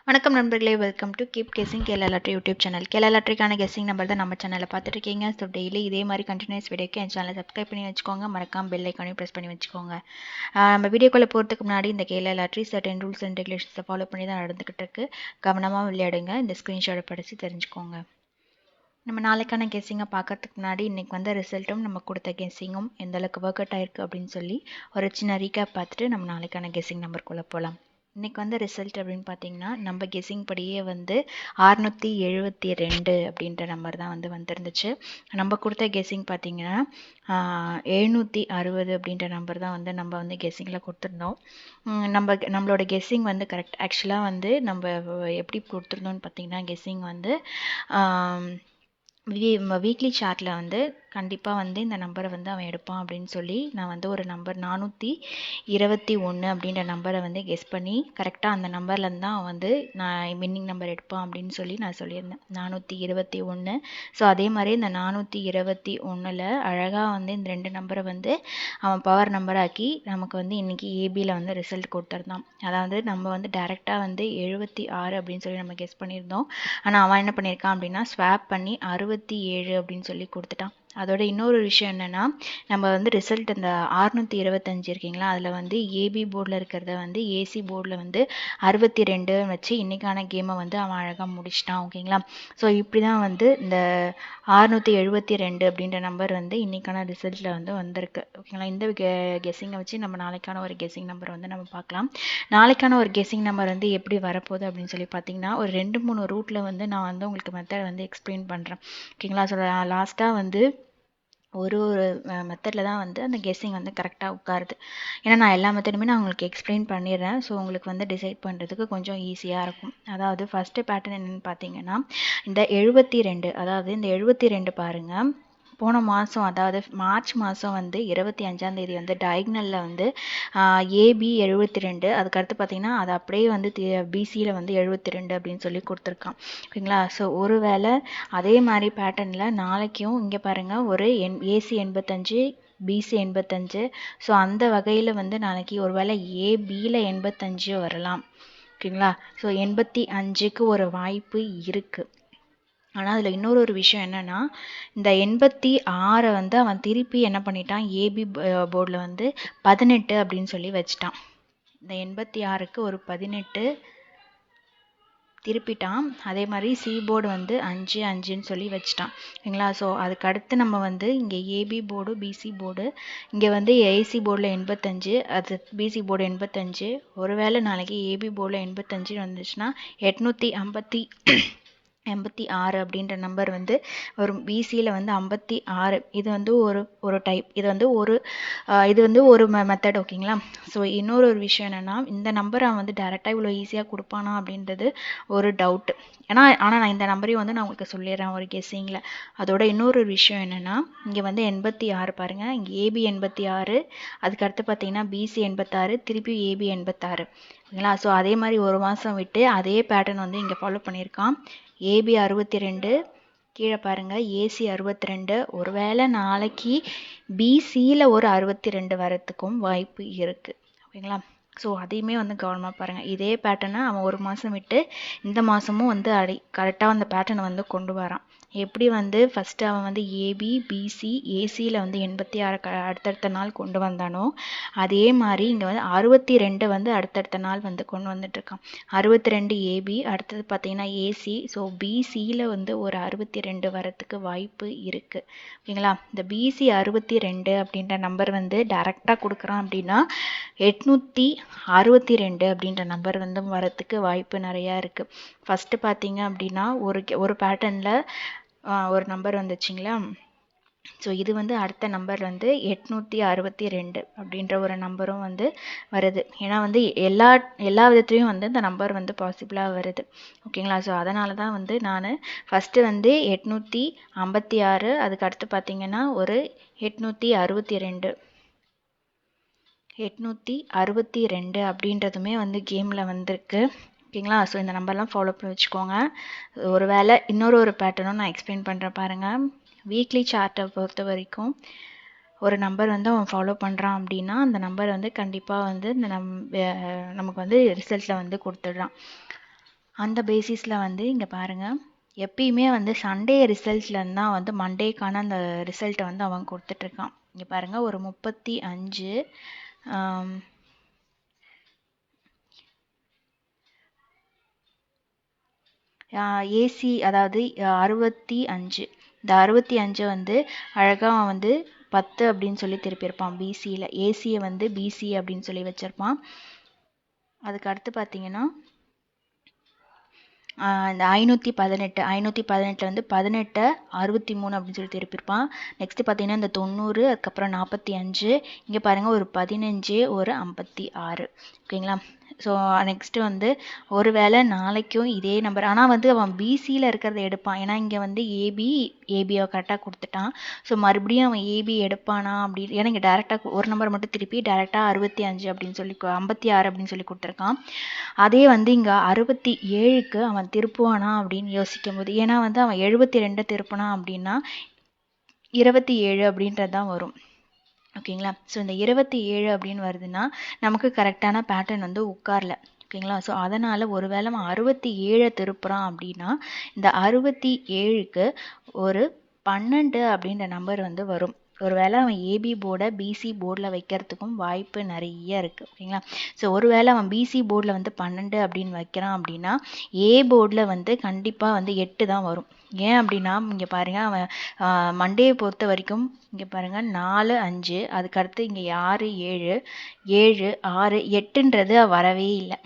வணக்கம் நண்பர்களே, welcome to keep guessing Kerala lottery YouTube channel. Kerala லாட்ரிக்கான கெஸிங் நம்பர் தான் நம்ம சேனலில் பார்த்துட்டு இருக்கீங்க. ஸோ டெய்லி இதே மாதிரி கண்டினியூஸ் வீடியோக்கு என் சேனலை சப்ஸ்கிரைப் பண்ணி வச்சுக்கோங்க. மறக்காம பெல் ஐக்கானையும் ப்ரெஸ் பண்ணி வச்சுக்கோங்க. நம்ம வீடியோக்குள்ளே போகிறதுக்கு முன்னாடி இந்த Kerala lottery certain rules and ரெகுலேஷன்ஸை ஃபாலோ பண்ணி தான் நடந்துக்கிட்டு இருக்கு. கவனமாக விளையாடுங்க. இந்த ஸ்க்ரீன்ஷாட்டை படித்து தெரிஞ்சுக்கோங்க. நம்ம நாளைக்கான கெஸ்ஸிங்கை பார்க்கறதுக்கு முன்னாடி இன்றைக்கி வந்த ரிசல்ட்டும் நம்ம கொடுத்த கெஸ்ஸிங்கும் எந்த அளவுக்கு ஒர்க் அவுட் ஆயிருக்கு அப்படின்னு சொல்லி ஒரு சின்ன ரீகேப் பார்த்துட்டு நம்ம நாளைக்கான கெஸ்ஸிங் நம்பருக்குள்ளே போகலாம். இன்றைக்கி வந்து ரிசல்ட் அப்படின்னு பார்த்தீங்கன்னா நம்ம கெஸ்ஸிங் படியே வந்து 672 அப்படின்ற நம்பர் தான் வந்து வந்துருந்துச்சு. நம்ம கொடுத்த கெஸ்ஸிங் பார்த்தீங்கன்னா 760 அப்படின்ற நம்பர் தான் வந்து நம்ம வந்து கெஸ்ஸிங்கில் கொடுத்துருந்தோம். நம்மளோட கெஸ்ஸிங் வந்து கரெக்ட். ஆக்சுவலாக வந்து நம்ம எப்படி கொடுத்துருந்தோம்னு பார்த்தீங்கன்னா கெஸ்ஸிங் வந்து வீக்லி சார்ட்டில் வந்து கண்டிப்பாக வந்து இந்த நம்பரை வந்து அவன் எடுப்பான் அப்படின்னு சொல்லி நான் வந்து ஒரு நம்பர் 421 அப்படின்ற நம்பரை வந்து கெஸ் பண்ணி கரெக்டாக அந்த நம்பர்லேருந்து தான் அவன் வந்து நான் வின்னிங் நம்பர் எடுப்பான் அப்படின்னு சொல்லி நான் சொல்லியிருந்தேன். 421. ஸோ அதே மாதிரி இந்த 421 அழகாக வந்து இந்த ரெண்டு நம்பரை வந்து அவன் பவர் நம்பராக்கி நமக்கு வந்து இன்றைக்கி ஏபியில் வந்து ரிசல்ட் கொடுத்துருந்தான். அதாவது நம்ம வந்து டைரெக்டாக வந்து 76 அப்படின்னு சொல்லி நம்ம கெஸ் பண்ணியிருந்தோம். ஆனால் அவன் என்ன பண்ணியிருக்கான் அப்படின்னா ஸ்வாப் பண்ணி 67 அப்படின்னு சொல்லி கொடுத்துட்டான். அதோட இன்னொரு விஷயம் என்னென்னா நம்ம வந்து ரிசல்ட் இந்த 625 இருக்கீங்களா, அதில் வந்து ஏபி போர்டில் இருக்கிறத வந்து ஏசி போர்டில் வந்து 62 வச்சு இன்றைக்கான கேமை வந்து அவன் அழகாக முடிச்சிட்டான். ஓகேங்களா. ஸோ இப்படி தான் வந்து இந்த 672 அப்படின்ற நம்பர் வந்து இன்றைக்கான ரிசல்ட்டில் வந்து வந்திருக்கு. ஓகேங்களா. இந்த கெஸ்ஸிங்கை வச்சு நம்ம நாளைக்கான ஒரு கெஸ்ஸிங் நம்பர் வந்து நம்ம பார்க்கலாம். நாளைக்கான ஒரு கெஸ்ஸிங் நம்பர் வந்து எப்படி வரப்போகுது அப்படின்னு சொல்லி பார்த்தீங்கன்னா ஒரு 2-3 ரூட்டில் வந்து நான் வந்து உங்களுக்கு மெத்தட் வந்து எக்ஸ்பிளைன் பண்ணுறேன். ஓகேங்களா. ஸோ லாஸ்ட்டாக வந்து ஒரு மெத்தடில் தான் வந்து அந்த கெஸ்ஸிங் வந்து கரெக்டாக உட்காருது. ஏன்னா நான் எல்லா மெத்தடுமே நான் உங்களுக்கு எக்ஸ்பிளைன் பண்ணிடுறேன். ஸோ உங்களுக்கு வந்து டிசைட் பண்ணுறதுக்கு கொஞ்சம் ஈஸியாக இருக்கும். அதாவது ஃபஸ்ட்டு பேட்டர்ன் என்னென்னு பார்த்தீங்கன்னா இந்த 72. அதாவது இந்த 72 பாருங்கள், போன மாதம் அதாவது மார்ச் மாதம் வந்து 25ஆம் தேதி வந்து டயக்னலில் வந்து ஏபி 72, அதுக்கடுத்து பார்த்தீங்கன்னா அது அப்படியே வந்து பிசியில் வந்து 72 அப்படின்னு சொல்லி கொடுத்துருக்கான். ஓகேங்களா. ஸோ ஒரு வேளை அதே மாதிரி பேட்டர்னில் நாளைக்கும் இங்கே பாருங்கள் ஒரு ஏசி 85, பிசி 85. ஸோ அந்த வகையில் வந்து நாளைக்கு ஒரு வேளை ஏபியில் 85 வரலாம். ஓகேங்களா. ஸோ 85க்கு ஒரு வாய்ப்பு இருக்குது. ஆனால் அதில் இன்னொரு விஷயம் என்னென்னா இந்த 86 வந்து அவன் திருப்பி என்ன பண்ணிட்டான், ஏபி போர்டில் வந்து 18 அப்படின்னு சொல்லி வச்சிட்டான். இந்த 86க்கு ஒரு 18 திருப்பிட்டான். அதே மாதிரி சி போர்டு வந்து 5-5ன்னு சொல்லி வச்சிட்டான். ஓகேங்களா. ஸோ அதுக்கு அடுத்து நம்ம வந்து இங்கே ஏபி போர்டு, பிசி போர்டு, இங்கே வந்து ஏசி போர்டில் 85, அது பிசி போர்டு 85. ஒருவேளை நாளைக்கு ஏபி போர்டில் 85 வந்துச்சுன்னா 886 அப்படின்ற நம்பர் வந்து வரும். பிசியில் வந்து 56. இது வந்து ஒரு டைப், இது வந்து ஒரு மெத்தட். ஓகேங்களா. ஸோ இன்னொரு விஷயம் என்னென்னா இந்த நம்பரை அவன் வந்து டேரெக்டாக இவ்வளோ ஈஸியாக கொடுப்பானா அப்படின்றது ஒரு டவுட்டு. ஆனால் நான் இந்த நம்பரையும் வந்து நான் உங்களுக்கு சொல்லிடுறேன் ஒரு கெஸ்ஸிங்கில். அதோட இன்னொரு விஷயம் என்னென்னா இங்கே வந்து 86 பாருங்கள், இங்கே ஏபி 86, அதுக்கடுத்து பார்த்தீங்கன்னா பிசி 86, திருப்பி ஏபி 86. ஓகேங்களா. ஸோ அதே மாதிரி ஒரு மாதம் விட்டு அதே பேட்டர்ன் வந்து இங்கே ஃபாலோ பண்ணியிருக்கான். ஏபி 62, கீழே பாருங்கள் ஏசி 62. ஒருவேளை நாளைக்கு பிசியில் ஒரு 62 வரத்துக்கும் வாய்ப்பு இருக்குது. ஓகேங்களா. ஸோ அதையுமே வந்து கவனமாக பாருங்கள். இதே பேட்டர்னை அவன் ஒரு மாதம் விட்டு இந்த மாதமும் வந்து கரெக்டாக அந்த பேட்டர்னை வந்து கொண்டு வரான். எப்படி வந்து ஃபஸ்ட்டு அவன் வந்து ஏபி, பிசி, ஏசியில் வந்து 86 அடுத்தடுத்த நாள் கொண்டு வந்தானோ அதே மாதிரி இங்கே வந்து 62 வந்து அடுத்தடுத்த நாள் வந்து கொண்டு வந்துட்டுருக்கான். 62 ஏபி, அடுத்தது பார்த்தீங்கன்னா ஏசி. ஸோ பிசியில் வந்து ஒரு 62 வரத்துக்கு வாய்ப்பு இருக்குது. ஓகேங்களா. இந்த பிசி 62 அப்படின்ற நம்பர் வந்து டைரெக்டாக கொடுக்குறான் அப்படின்னா 862 அப்படின்ற நம்பர் வந்து வரத்துக்கு வாய்ப்பு நிறையா இருக்குது. ஃபஸ்ட்டு பார்த்தீங்க அப்படின்னா ஒரு பேட்டர்னில் ஒரு நம்பர் வந்துச்சுங்களா. ஸோ இது வந்து அடுத்த நம்பர் வந்து 862 அப்படின்ற ஒரு நம்பரும் வந்து வருது. ஏன்னா வந்து எல்லா விதத்துலேயும் வந்து இந்த நம்பர் வந்து பாசிபிளாக வருது. ஓகேங்களா. ஸோ அதனால தான் வந்து நான் ஃபஸ்ட்டு வந்து 856, அதுக்கு அடுத்து பார்த்தீங்கன்னா ஒரு 862 அப்படின்றதுமே வந்து கேமில் வந்திருக்கு. ஓகேங்களா. ஸோ இந்த நம்பர்லாம் ஃபாலோ பண்ணி வச்சுக்கோங்க. ஒரு வேளை இன்னொரு பேட்டர்னும் நான் எக்ஸ்பிளைன் பண்ணுறேன் பாருங்கள். வீக்லி சார்ட்டை பொறுத்த வரைக்கும் ஒரு நம்பர் வந்து அவன் ஃபாலோ பண்ணுறான் அப்படின்னா அந்த நம்பர் வந்து கண்டிப்பாக வந்து நமக்கு வந்து ரிசல்ட்டில் வந்து கொடுத்துட்றான். அந்த பேசிஸில் வந்து இங்கே பாருங்கள், எப்பயுமே வந்து சண்டே ரிசல்ட்ஸ்லேருந்து தான் வந்து மண்டேக்கான அந்த ரிசல்ட்டை வந்து அவன் கொடுத்துட்ருக்கான். இங்கே பாருங்கள், ஒரு 35 ஏசி, அதாவது 65. இந்த 65 வந்து அழகாக அவன் வந்து 10 அப்படின்னு சொல்லி திருப்பியிருப்பான். பிசியில் ஏசியை வந்து பிசி அப்படின்னு சொல்லி வச்சுருப்பான். அதுக்கு அடுத்து பார்த்தீங்கன்னா இந்த 518 வந்து 18 63 அப்படின்னு சொல்லி திருப்பியிருப்பான். நெக்ஸ்ட்டு பார்த்தீங்கன்னா இந்த 90, அதுக்கப்புறம் 45, இங்கே பாருங்கள் ஒரு 15, ஒரு 56. ஓகேங்களா? ஸோ நெக்ஸ்ட்டு வந்து ஒரு வேளை நாளைக்கும் இதே நம்பர், ஆனால் வந்து அவன் பிசியில் இருக்கிறத எடுப்பான். ஏன்னா இங்கே வந்து ஏபியை கரெக்டாக கொடுத்துட்டான். ஸோ மறுபடியும் அவன் ஏபி எடுப்பானா அப்படி, ஏன்னா இங்கே டேரெக்டாக ஒரு நம்பர் மட்டும் திருப்பி டேரெக்டாக 65 அப்படின்னு சொல்லி 56 அப்படின்னு சொல்லி கொடுத்துருக்கான். அதே வந்து இங்கே 67க்கு அவன் திருப்புவானா அப்படின்னு யோசிக்கும் போது, ஏன்னா வந்து அவன் 72 திருப்பினான் அப்படின்னா 27 அப்படின்றது தான் வரும். ஓகேங்களா? ஸோ இந்த 27 அப்படின்னு வருதுன்னா நமக்கு கரெக்டான பேட்டர்ன் வந்து உட்காரல. ஓகேங்களா? ஸோ அதனால் ஒரு வேளை அவன் 67 திருப்புறான் அப்படின்னா இந்த 67க்கு ஒரு 12 அப்படின்ற நம்பர் வந்து வரும். ஒரு வேளை அவன் ஏபி போர்டை பிசி போர்டில் வைக்கிறதுக்கும் வாய்ப்பு நிறைய இருக்குது. ஓகேங்களா? ஸோ ஒரு வேளை அவன் பிசி போர்டில் வந்து 12 அப்படின்னு வைக்கிறான் அப்படின்னா ஏ போர்டில் வந்து கண்டிப்பாக வந்து 8 தான் வரும். ஏன் அப்படின்னா இங்கே பாருங்கள், அவன் மண்டேயை பொறுத்த வரைக்கும் இங்கே பாருங்கள் 4 5, அதுக்கடுத்து இங்கே 6 7 7 6 8ன்றது வரவே இல்லை.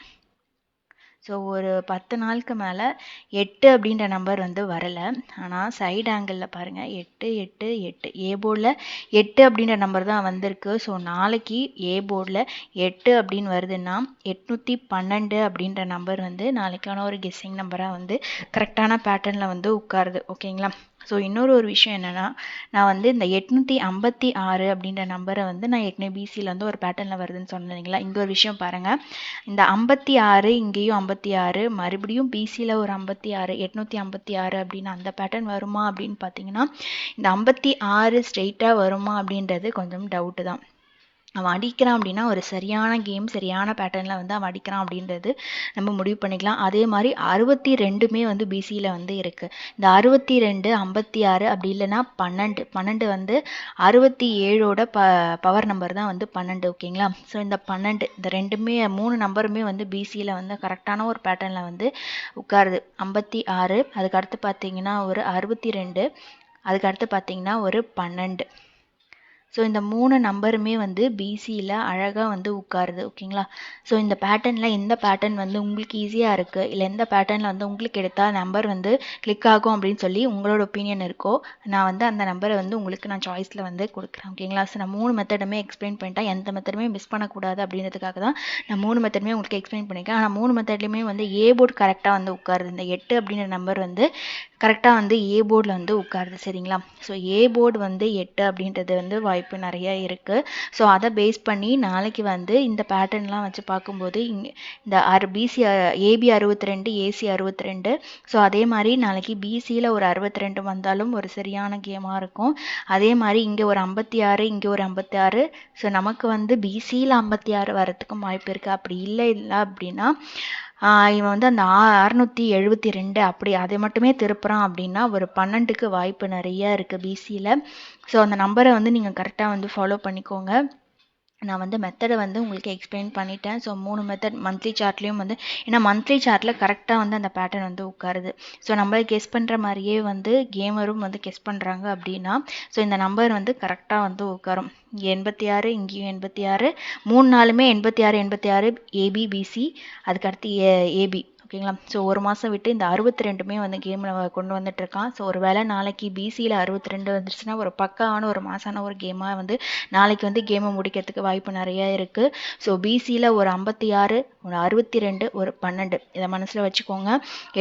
ஸோ ஒரு 10 நாளுக்கு மேலே 8 அப்படின்ற நம்பர் வந்து வரலை. ஆனால் சைடு ஆங்கிளில் பாருங்கள் 8 8 8 ஏ போர்டில் 8 அப்படின்ற நம்பர் தான் வந்திருக்கு. ஸோ நாளைக்கு ஏ போர்டில் 8 அப்படின்னு வருதுன்னா 812 அப்படின்ற நம்பர் வந்து நாளைக்கான ஒரு கெஸ்ஸிங் நம்பராக வந்து கரெக்டான பேட்டர்னில் வந்து உட்காருது. ஓகேங்களா? ஸோ இன்னொரு விஷயம் என்னென்னா, நான் வந்து இந்த 856 அப்படின்ற நம்பரை வந்து நான் ஏற்கனவே பிசியில் வந்து ஒரு பேட்டர்னில் வருதுன்னு சொன்னீங்களா. இங்கே ஒரு விஷயம் பாருங்கள், இந்த 56 இங்கேயும் 56, மறுபடியும் பிசியில் ஒரு 56, 856 அப்படின்னு அந்த பேட்டர்ன் வருமா அப்படின்னு பார்த்தீங்கன்னா இந்த 56 ஸ்ட்ரெயிட்டாக வருமா அப்படின்றது கொஞ்சம் டவுட்டு தான். அவன் அடிக்கிறான் அப்படின்னா ஒரு சரியான கேம், சரியான பேட்டர்னில் வந்து அவன் அடிக்கிறான் அப்படின்றது நம்ம முடிவு பண்ணிக்கலாம். அதே மாதிரி 62மே வந்து பிசியில் வந்து இருக்குது. இந்த 62 56 அப்படி இல்லைன்னா 12 வந்து 67ஓட பவர் நம்பர் தான் வந்து 12. ஓகேங்களா? ஸோ இந்த 12 இந்த ரெண்டுமே 3 நம்பருமே வந்து பிசியில் வந்து கரெக்டான ஒரு பேட்டர்னில் வந்து உட்காருது. 56, அதுக்கு அடுத்து பார்த்தீங்கன்னா ஒரு 62, அதுக்கு அடுத்து பார்த்தீங்கன்னா ஒரு 12. ஸோ இந்த 3 நம்பருமே வந்து பிசியில் அழகாக வந்து உட்காருது. ஓகேங்களா? ஸோ இந்த பேட்டர்னில் எந்த பேட்டர்ன் வந்து உங்களுக்கு ஈஸியாக இருக்குது, இல்லை எந்த பேட்டர்னில் வந்து உங்களுக்கு எடுத்தால் நம்பர் வந்து கிளிக் ஆகும் அப்படின்னு சொல்லி உங்களோட ஒப்பீனியன் இருக்கோ, நான் வந்து அந்த நம்பரை வந்து உங்களுக்கு நான் சாய்ஸில் வந்து கொடுக்குறேன். ஓகேங்களா? ஸோ நான் 3 மெத்தடுமே எக்ஸ்பிளைன் பண்ணிட்டேன். எந்த மெத்தடுமே மிஸ் பண்ணக்கூடாது அப்படின்றதுக்காக தான் நான் 3 மெத்தடுமே உங்களுக்கு எக்ஸ்பிளைன் பண்ணியிருக்கேன். ஆனால் 3 மெத்தட்லையுமே வந்து ஏ போர்டு கரெக்டாக வந்து உட்காருது. இந்த 8 அப்படின்ற நம்பர் வந்து கரெக்டாக வந்து ஏ போர்டில் வந்து உட்காருது. சரிங்களா? ஸோ ஏ போர்டு வந்து 8 அப்படின்றது வந்து வாய்ப்பு நிறைய இருக்குது. ஸோ அதை பேஸ் பண்ணி நாளைக்கு வந்து இந்த பேட்டர்ன்லாம் வச்சு பார்க்கும்போது இங்கே இந்த பிசி ஏபி 62 ஏசி 62, ஸோ அதே மாதிரி நாளைக்கு பிசியில் ஒரு 62 வந்தாலும் ஒரு சரியான கேமாக இருக்கும். அதே மாதிரி இங்கே ஒரு 56, இங்கே ஒரு 56, ஸோ நமக்கு வந்து பிசியில் 56 வரத்துக்கும் வாய்ப்பு இருக்குது. அப்படி இல்லை அப்படின்னா இவன் வந்து அந்த 672 அப்படி அதை மட்டுமே திருப்புறான் அப்படின்னா ஒரு 12க்கு வாய்ப்பு நிறைய இருக்குது பிசியில். ஸோ அந்த நம்பரை வந்து நீங்கள் கரெக்டாக வந்து ஃபாலோ பண்ணிக்கோங்க. நான் வந்து மெத்தடை வந்து உங்களுக்கு எக்ஸ்பிளைன் பண்ணிட்டேன். ஸோ 3 மெத்தட் மந்த்லி சார்ட்லேயும் வந்து, ஏன்னா மந்த்லி சார்ட்டில் கரெக்டாக வந்து அந்த பேட்டர்ன் வந்து உட்காருது. ஸோ நம்ம கெஸ் பண்ணுற மாதிரியே வந்து கேமரும் வந்து கெஸ் பண்ணுறாங்க அப்படின்னா ஸோ இந்த நம்பர் வந்து கரெக்டாக வந்து உட்காரும். இங்கே 86, இங்கேயும் 86, 3 நாளுமே 86 86 ஏபி பிசி, அதுக்கடுத்து ஏபி. ஓகேங்களா? ஸோ ஒரு மாதம் விட்டு இந்த 62மே வந்து கேமில் கொண்டு வந்துட்டுருக்கான். ஸோ ஒரு வேளை நாளைக்கு பிசியில் 62 வந்துருச்சுன்னா ஒரு பக்காவான ஒரு மாசான ஒரு கேமாக வந்து நாளைக்கு வந்து கேமை முடிக்கிறதுக்கு வாய்ப்பு நிறையா இருக்குது. ஸோ பிசியில் ஒரு 56, ஒரு 62, ஒரு 12 இதை மனசில் வச்சுக்கோங்க.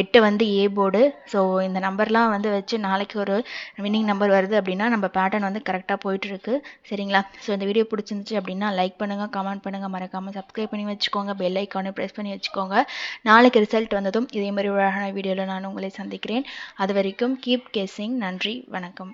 8 வந்து ஏ போர்டு. ஸோ இந்த நம்பர்லாம் வந்து வச்சு நாளைக்கு ஒரு வின்னிங் நம்பர் வருது அப்படின்னா நம்ம பேட்டர்ன் வந்து கரெக்டாக போயிட்டுருக்கு. சரிங்களா? ஸோ இந்த வீடியோ பிடிச்சிருந்துச்சு அப்படின்னா லைக் பண்ணுங்கள், கமெண்ட் பண்ணுங்கள், மறக்காமல் சப்ஸ்கிரைப் பண்ணி வச்சுக்கோங்க, பெல் ஐக்கானை ப்ரெஸ் பண்ணி வச்சுக்கோங்க. நாளைக்கு ரிசல்ட் வந்ததும் இதே மாதிரி ஒரு அழகான வீடியோவில் நான் உங்களை சந்திக்கிறேன். அது வரைக்கும் கீப் கெஸ்ஸிங். நன்றி, வணக்கம்.